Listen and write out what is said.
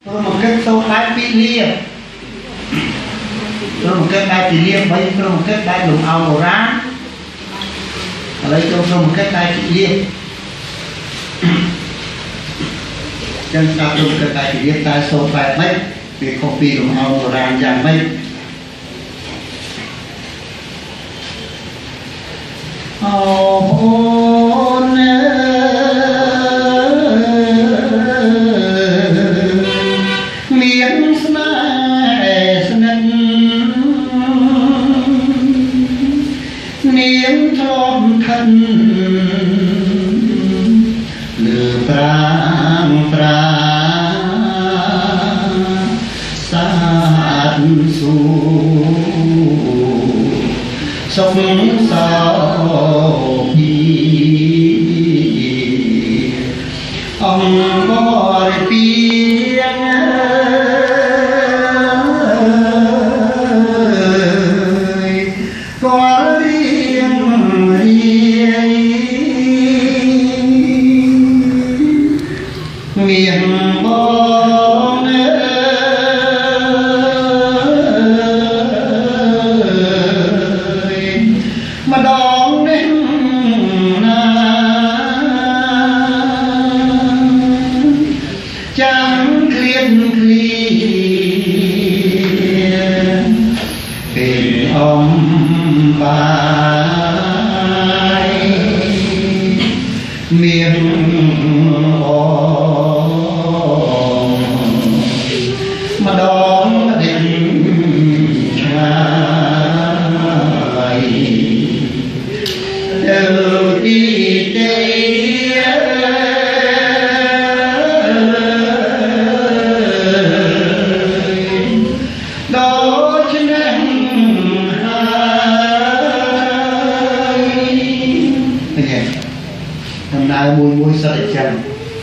tôi một cái sâu đáy phi liệp tôi một cái đáy phi liệp với tôi một cái đáy lùng ao màu rá ở đây tôi một cái đáy phi liệp chân ta tôi cái đáy phi liệp ta sâu phải mấy vì copy lùng ao màu rá dạng mấy niềm thơm thân lửa prang sát su sống sao ông có tiếng có riêng miền bóng mà đón đến chẳng liên tình ông bài miền mà đón đến ngày đều đi đây đó chính anh hai hôm nay mùi mùi sợi trăng